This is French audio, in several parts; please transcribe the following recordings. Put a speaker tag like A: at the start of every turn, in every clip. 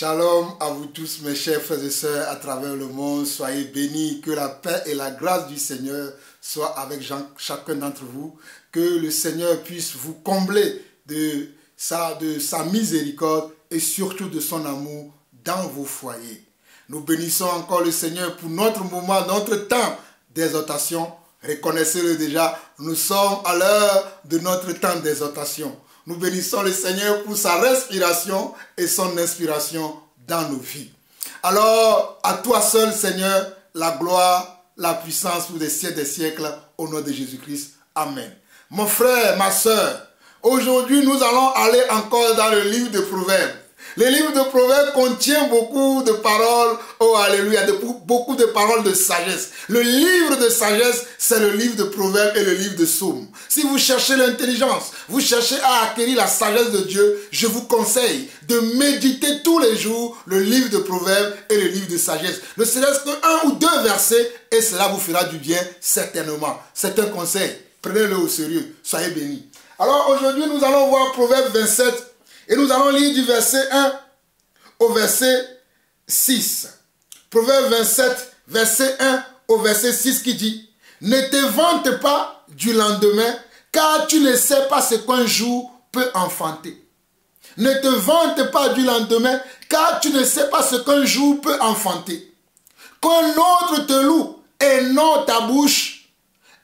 A: Shalom à vous tous mes chers frères et sœurs à travers le monde. Soyez bénis, que la paix et la grâce du Seigneur soient avec chacun d'entre vous. Que le Seigneur puisse vous combler de sa miséricorde et surtout de son amour dans vos foyers. Nous bénissons encore le Seigneur pour notre moment, notre temps d'exhortation. Reconnaissez-le déjà, nous sommes à l'heure de notre temps d'exhortation. Nous bénissons le Seigneur pour sa respiration et son inspiration dans nos vies. Alors, à toi seul, Seigneur, la gloire, la puissance pour des siècles, au nom de Jésus-Christ. Amen. Mon frère, ma soeur, aujourd'hui, nous allons aller encore dans le livre de Proverbes. Le livre de Proverbes contient beaucoup de paroles, oh alléluia, beaucoup de paroles de sagesse. Le livre de sagesse, c'est le livre de Proverbes et le livre de Psaumes. Si vous cherchez l'intelligence, vous cherchez à acquérir la sagesse de Dieu, je vous conseille de méditer tous les jours le livre de Proverbes et le livre de sagesse. Ne serait-ce qu'un ou deux versets et cela vous fera du bien certainement. C'est un conseil, prenez-le au sérieux, soyez bénis. Alors aujourd'hui, nous allons voir Proverbes 27. Et nous allons lire du verset 1 au verset 6. Proverbe 27, verset 1 au verset 6 qui dit « Ne te vante pas du lendemain, car tu ne sais pas ce qu'un jour peut enfanter. » Ne te vante pas du lendemain, car tu ne sais pas ce qu'un jour peut enfanter. Qu'un autre te loue et non ta bouche,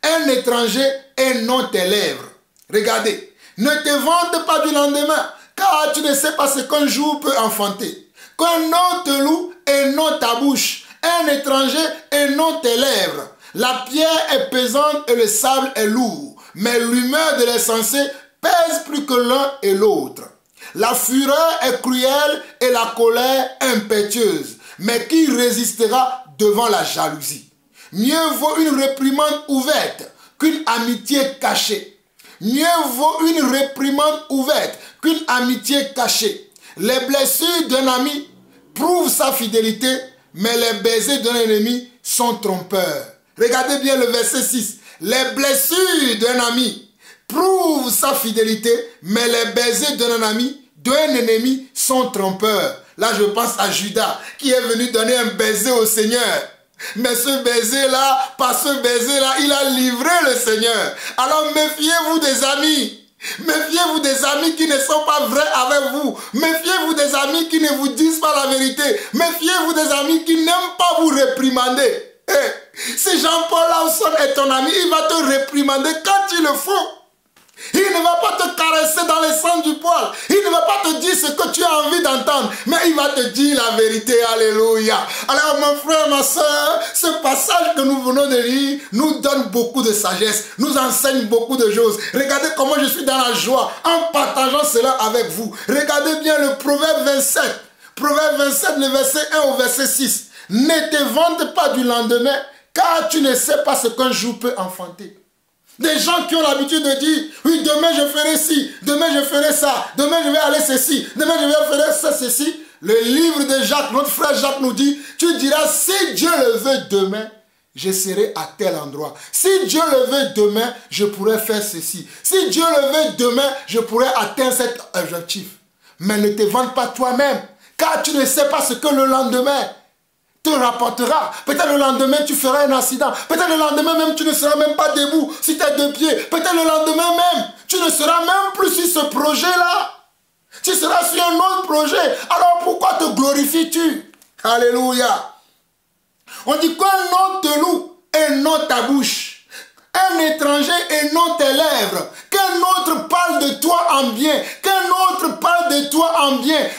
A: un étranger et non tes lèvres. Regardez, ne te vante pas du lendemain, car tu ne sais pas ce qu'un jour peut enfanter. Qu'un autre te loue et non ta bouche, un étranger et non tes lèvres. La pierre est pesante et le sable est lourd, mais l'humeur de l'insensé pèse plus que l'un et l'autre. La fureur est cruelle et la colère impétueuse, mais qui résistera devant la jalousie? Mieux vaut une réprimande ouverte qu'une amitié cachée. Mieux vaut une réprimande ouverte qu'une amitié cachée. Les blessures d'un ami prouvent sa fidélité, mais les baisers d'un ennemi sont trompeurs. Regardez bien le verset 6. Les blessures d'un ami prouvent sa fidélité, mais les baisers d'un ennemi sont trompeurs. Là, je pense à Judas qui est venu donner un baiser au Seigneur. Mais ce baiser-là, par ce baiser-là, il a livré le Seigneur. Alors méfiez-vous des amis. Méfiez-vous des amis qui ne sont pas vrais avec vous. Méfiez-vous des amis qui ne vous disent pas la vérité. Méfiez-vous des amis qui n'aiment pas vous réprimander. Si Jean-Paul Lawson est ton ami, il va te réprimander quand il le faut. Il ne va pas te caresser dans le sens du poil. Il ne va pas te dire ce que tu as envie d'entendre. Mais il va te dire la vérité. Alléluia. Alors mon frère, ma soeur, ce passage que nous venons de lire nous donne beaucoup de sagesse. Nous enseigne beaucoup de choses. Regardez comment je suis dans la joie en partageant cela avec vous. Regardez bien le Proverbe 27. Proverbe 27, le verset 1 au verset 6. Ne te vante pas du lendemain, car tu ne sais pas ce qu'un jour peut enfanter. Des gens qui ont l'habitude de dire, oui, demain je ferai ci, demain je ferai ça, demain je vais aller ceci, demain je vais faire ça, ceci. Le livre de Jacques, notre frère Jacques nous dit, tu diras, si Dieu le veut demain, je serai à tel endroit. Si Dieu le veut demain, je pourrai faire ceci. Si Dieu le veut demain, je pourrai atteindre cet objectif. Mais ne te vante pas toi-même, car tu ne sais pas ce que le lendemain te rapportera. Peut-être le lendemain tu feras un accident. Peut-être le lendemain même tu ne seras même pas debout si tu es de pied. Peut-être le lendemain même tu ne seras même plus sur ce projet-là. Tu seras sur un autre projet. Alors pourquoi te glorifies-tu? Alléluia. On dit qu'un autre te loue et non ta bouche. Un étranger et non tes lèvres. Qu'un autre parle de toi en bien. Qu'un autre parle de toi en bien.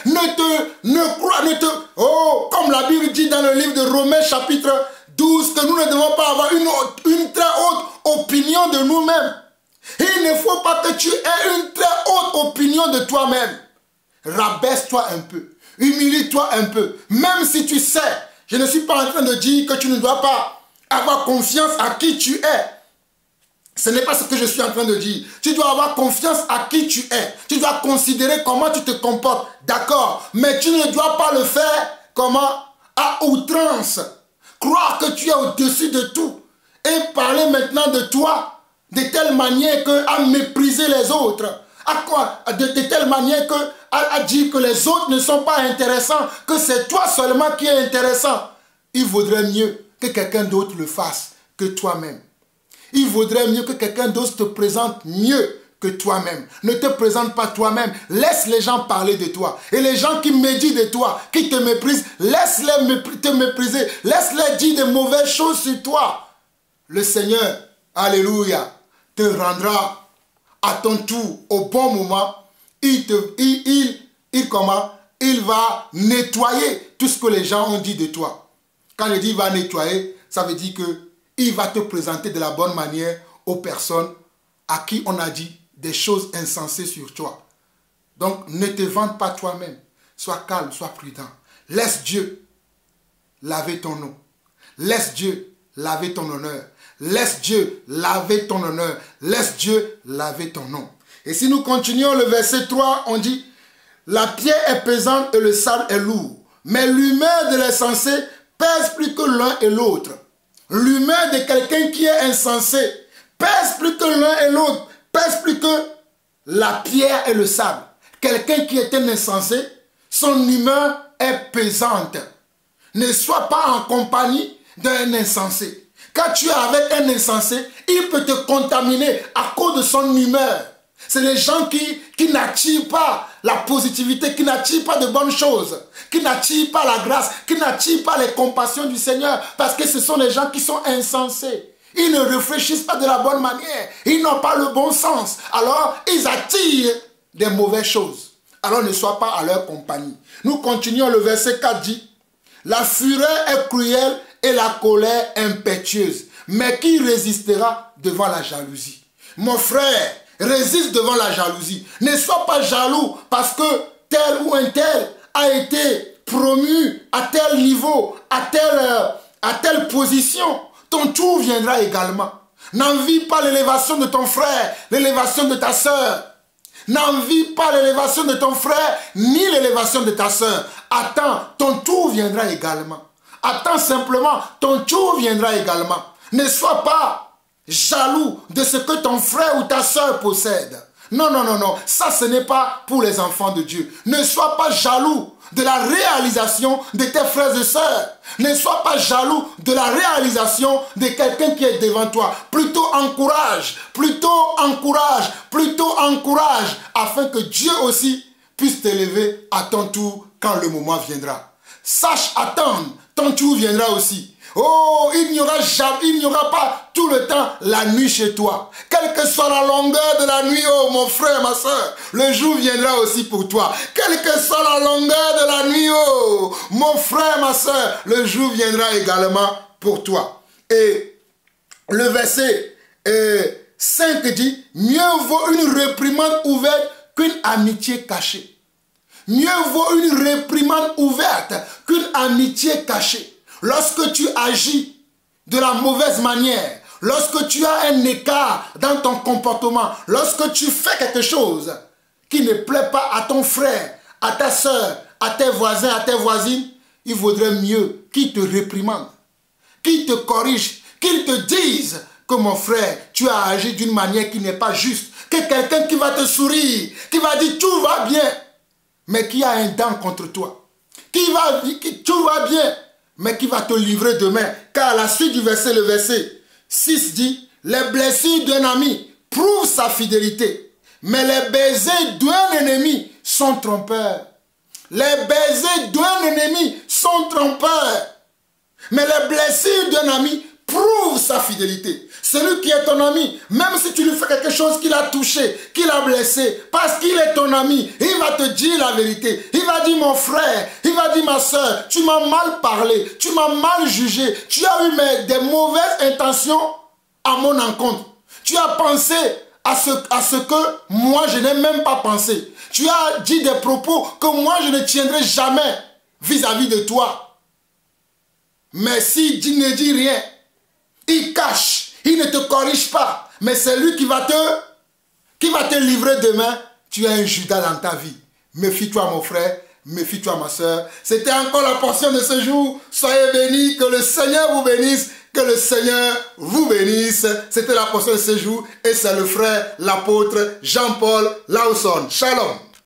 A: Comme la Bible dit dans le livre de Romains chapitre 12, que nous ne devons pas avoir une très haute opinion de nous-mêmes. Il ne faut pas que tu aies une très haute opinion de toi-même. Rabaisse-toi un peu. Humilie-toi un peu. Même si tu sais, je ne suis pas en train de dire que tu ne dois pas avoir confiance à qui tu es. Ce n'est pas ce que je suis en train de dire. Tu dois avoir confiance à qui tu es. Tu dois considérer comment tu te comportes. D'accord. Mais tu ne dois pas le faire comment? À outrance. Croire que tu es au-dessus de tout. Et parler maintenant de toi de telle manière que à mépriser les autres. De telle manière que à dire que les autres ne sont pas intéressants, que c'est toi seulement qui es intéressant. Il vaudrait mieux que quelqu'un d'autre le fasse que toi-même. Il vaudrait mieux que quelqu'un d'autre te présente mieux que toi-même. Ne te présente pas toi-même. Laisse les gens parler de toi. Et les gens qui méditent de toi, qui te méprisent, laisse-les te mépriser. Laisse-les dire de mauvaises choses sur toi. Le Seigneur, alléluia, te rendra à ton tour au bon moment. Il va nettoyer tout ce que les gens ont dit de toi. Quand il dit il va nettoyer, ça veut dire qu'il va te présenter de la bonne manière aux personnes à qui on a dit des choses insensées sur toi. Donc, ne te vante pas toi-même. Sois calme, sois prudent. Laisse Dieu laver ton nom. Laisse Dieu laver ton honneur. Laisse Dieu laver ton honneur. Laisse Dieu laver ton nom. Et si nous continuons le verset 3, on dit, la pierre est pesante et le sable est lourd. Mais l'humeur de l'insensé pèse plus que l'un et l'autre. L'humeur de quelqu'un qui est insensé pèse plus que l'un et l'autre. Pèse plus que la pierre et le sable. Quelqu'un qui est un insensé, son humeur est pesante. Ne sois pas en compagnie d'un insensé. Quand tu es avec un insensé, il peut te contaminer à cause de son humeur. C'est les gens qui n'attirent pas la positivité, qui n'attirent pas de bonnes choses, qui n'attirent pas la grâce, qui n'attirent pas les compassions du Seigneur, parce que ce sont les gens qui sont insensés. Ils ne réfléchissent pas de la bonne manière, ils n'ont pas le bon sens. Alors, ils attirent des mauvaises choses. Alors, ne sois pas à leur compagnie. Nous continuons, le verset 4 dit, la fureur est cruelle et la colère impétueuse, mais qui résistera devant la jalousie? Mon frère, résiste devant la jalousie. Ne sois pas jaloux parce que tel ou un tel a été promu à tel niveau, à telle position. Ton tour viendra également. N'envie pas l'élévation de ton frère, l'élévation de ta sœur. N'envie pas l'élévation de ton frère, ni l'élévation de ta sœur. Attends, ton tour viendra également. Attends simplement, ton tour viendra également. Ne sois pas jaloux de ce que ton frère ou ta sœur possède. Non, non, non, non. Ça, ce n'est pas pour les enfants de Dieu. Ne sois pas jaloux de la réalisation de tes frères et sœurs. Ne sois pas jaloux de la réalisation de quelqu'un qui est devant toi. Plutôt encourage, afin que Dieu aussi puisse t'élever à ton tour quand le moment viendra. Sache attendre, ton tour viendra aussi. Oh, il n'y aura pas tout le temps la nuit chez toi. Quelle que soit la longueur de la nuit, oh mon frère, ma soeur, le jour viendra aussi pour toi. Quelle que soit la longueur de la nuit, oh mon frère, ma soeur, le jour viendra également pour toi. Et le verset 5 dit, mieux vaut une réprimande ouverte qu'une amitié cachée. Mieux vaut une réprimande ouverte qu'une amitié cachée. Lorsque tu agis de la mauvaise manière, lorsque tu as un écart dans ton comportement, lorsque tu fais quelque chose qui ne plaît pas à ton frère, à ta soeur, à tes voisins, à tes voisines, il vaudrait mieux qu'ils te réprimandent, qu'ils te corrigent, qu'ils te disent que mon frère, tu as agi d'une manière qui n'est pas juste, que quelqu'un qui va te sourire, qui va dire tout va bien, mais qui a un dent contre toi, tout va bien, mais qui va te livrer demain. Car à la suite du verset, le verset 6 dit, les blessures d'un ami prouvent sa fidélité, mais les baisers d'un ennemi sont trompeurs. Les baisers d'un ennemi sont trompeurs, mais les blessures d'un ami prouvent sa fidélité. Celui qui est ton ami, même si tu lui fais quelque chose qui l'a touché, qui l'a blessé, parce qu'il est ton ami, il va te dire la vérité. Il va dire mon frère, il va dire ma soeur, tu m'as mal parlé, tu m'as mal jugé, tu as eu des mauvaises intentions à mon encontre. Tu as pensé à ce que moi je n'ai même pas pensé. Tu as dit des propos que moi je ne tiendrai jamais vis-à-vis de toi. Mais s'il ne dit rien, il cache. Il ne te corrige pas, mais c'est lui qui va te livrer demain. Tu as un Judas dans ta vie. Méfie-toi mon frère, méfie-toi ma soeur. C'était encore la portion de ce jour. Soyez bénis, que le Seigneur vous bénisse, que le Seigneur vous bénisse. C'était la portion de ce jour et c'est le frère, l'apôtre Jean-Paul Lawson. Shalom.